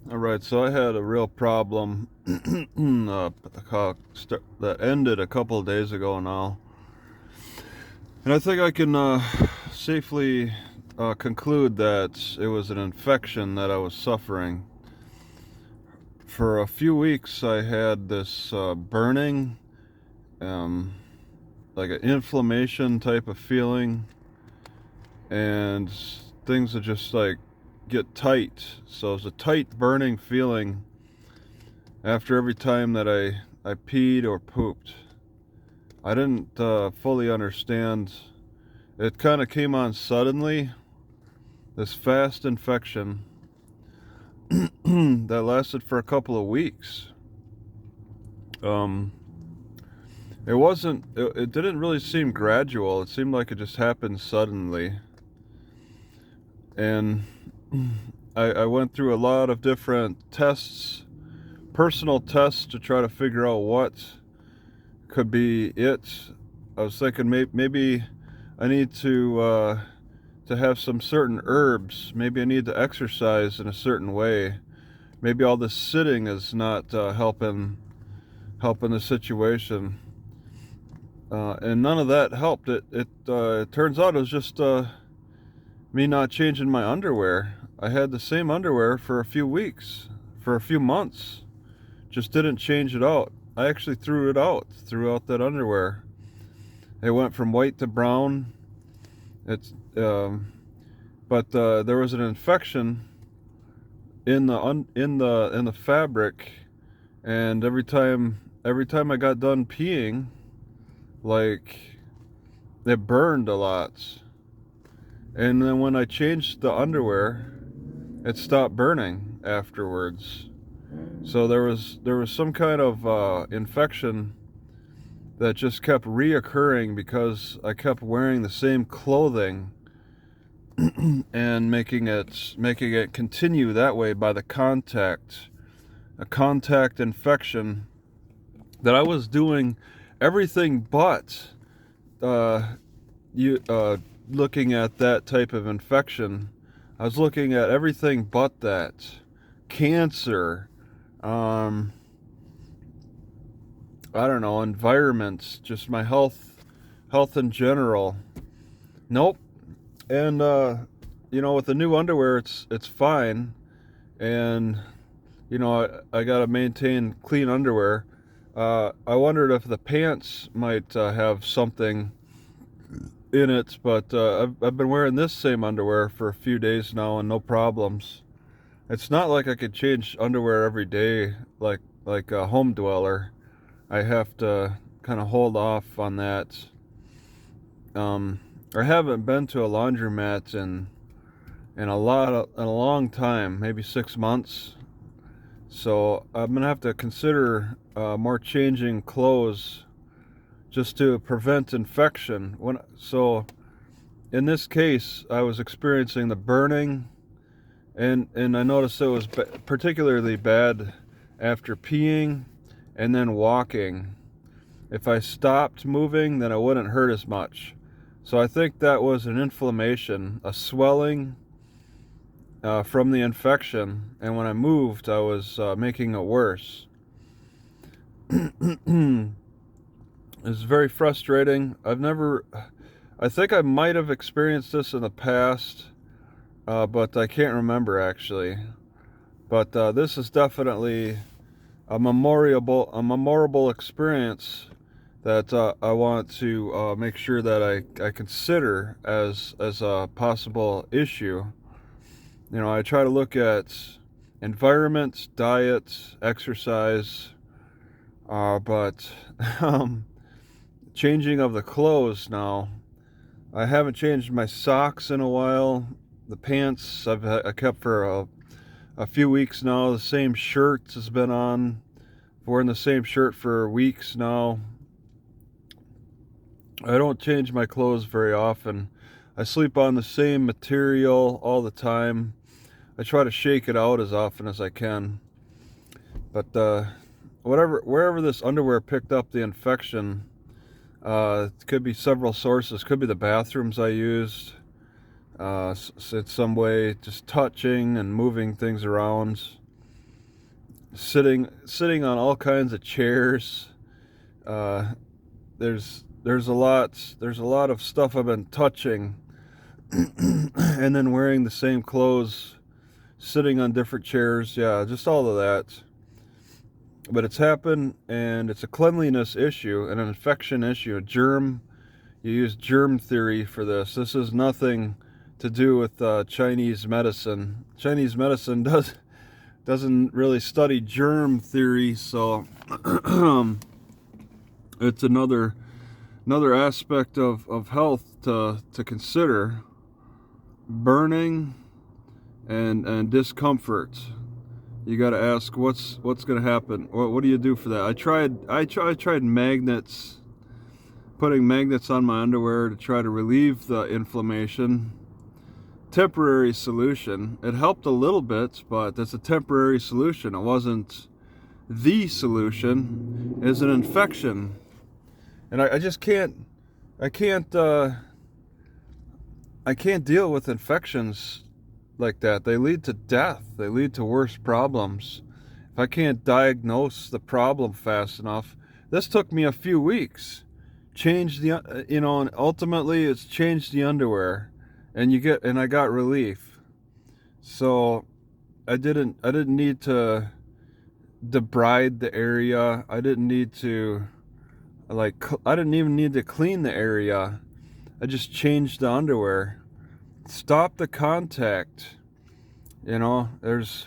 All right, so I had a real problem that ended a couple of days ago now, and I think I can safely conclude that it was an infection that I was suffering. For a few weeks, I had this burning, um, like an inflammation type of feeling, and things would just like get tight. So it was a tight, burning feeling after every time that I peed or pooped. I didn't fully understand. It kind of came on suddenly, this fast infection that lasted for a couple of weeks. Um, it didn't really seem gradual. It seemed like it just happened suddenly. And I went through a lot of different tests, personal tests, to try to figure out what could be it. I was thinking maybe I need to have some certain herbs. Maybe I need to exercise in a certain way. Maybe all this sitting is not helping the situation. And none of that helped. It turns out it was just me not changing my underwear. I had the same underwear for a few weeks, for a few months. Just didn't change it out. I actually threw out that underwear. It went from white to brown. It's but there was an infection in the fabric, and every time I got done peeing, like, it burned a lot. And then when I changed the underwear, it stopped burning afterwards. So there was some kind of infection that just kept reoccurring because I kept wearing the same clothing and making it continue that way by the a contact infection that I was doing everything but you looking at that type of infection. I was looking at everything but that. Cancer, I don't know, environments, just my health in general. Nope. And with the new underwear, it's fine. And I got to maintain clean underwear. I wondered if the pants might have something in it, but I've been wearing this same underwear for a few days now and no problems. It's not like I could change underwear every day like a home dweller. I have to kind of hold off on that. I haven't been to a laundromat in a long time, maybe 6 months. So I'm gonna have to consider more changing clothes just to prevent infection. So in this case, I was experiencing the burning, and I noticed it was particularly bad after peeing and then walking. If I stopped moving, then it wouldn't hurt as much. So I think that was an inflammation, a swelling from the infection, and when I moved, I was making it worse. It's very frustrating. I think I might have experienced this in the past, but I can't remember actually. But this is definitely a memorable experience that I want to make sure that I consider as a possible issue. I try to look at environment, diet, exercise, but changing of the clothes now. I haven't changed my socks in a while. The pants I kept for a few weeks now. The same shirt has been on. I've worn the same shirt for weeks now. I don't change my clothes very often. I sleep on the same material all the time. I try to shake it out as often as I can. But wherever this underwear picked up the infection, it could be several sources. Could be the bathrooms I used. It's some way just touching and moving things around. sitting on all kinds of chairs. There's a lot of stuff I've been touching, and then wearing the same clothes, sitting on different chairs. Yeah, just all of that. But it's happened, and it's a cleanliness issue, an infection issue, a germ. You use germ theory for this. This is nothing to do with Chinese medicine. Chinese medicine doesn't really study germ theory, so it's another aspect of health to consider. Burning and discomfort. You got to ask what's going to happen. What do you do for that? I tried magnets, putting magnets on my underwear to try to relieve the inflammation. Temporary solution. It helped a little bit, but that's a temporary solution. It wasn't the solution. It's an infection, and I just can't. I can't deal with infections like that. They lead to death. They lead to worse problems. If I can't diagnose the problem fast enough, this took me a few weeks. Changed the, and ultimately it's changed the underwear, and I got relief. So I didn't need to debride the area. I didn't even need to clean the area. I just changed the underwear. Stop the contact. There's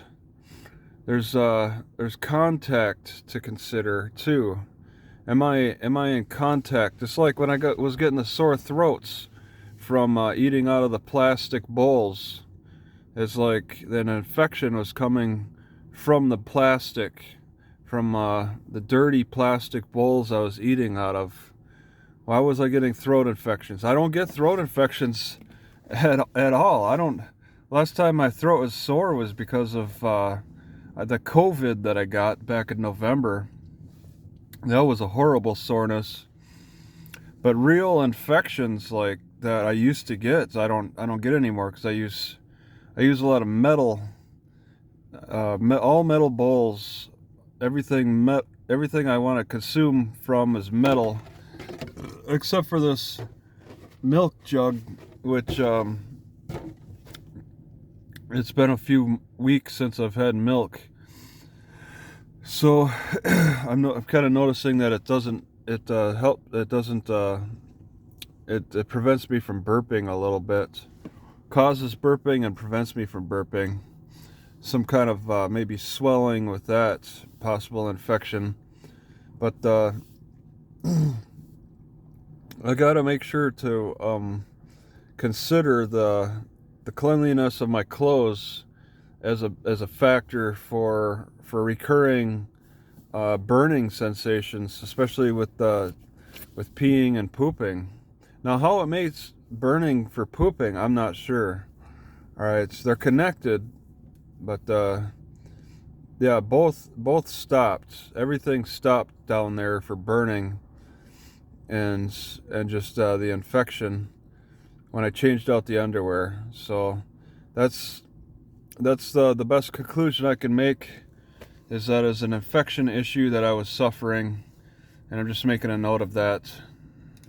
contact to consider too. Am I in contact? Just like when I was getting the sore throats from eating out of the plastic bowls. It's like an infection was coming from the plastic, from the dirty plastic bowls I was eating out of. Why was I getting throat infections? I don't get throat infections at all. I don't. Last time my throat was sore was because of the COVID that I got back in November. That was a horrible soreness. But real infections like that I used to get, I don't get anymore because I use a lot of metal, all metal bowls. Everything I want to consume from is metal, except for this milk jug, which it's been a few weeks since I've had milk, so I'm kind of noticing that it prevents me from burping a little bit, causes burping and prevents me from burping. Some kind of maybe swelling with that, possible infection, but I gotta make sure to consider the cleanliness of my clothes as a factor for recurring burning sensations, especially with peeing and pooping. Now, how it makes burning for pooping, I'm not sure. All right, they're connected, but yeah, both stopped. Everything stopped down there for burning, and just the infection when I changed out the underwear. So that's the best conclusion I can make, is that is an infection issue that I was suffering, and I'm just making a note of that.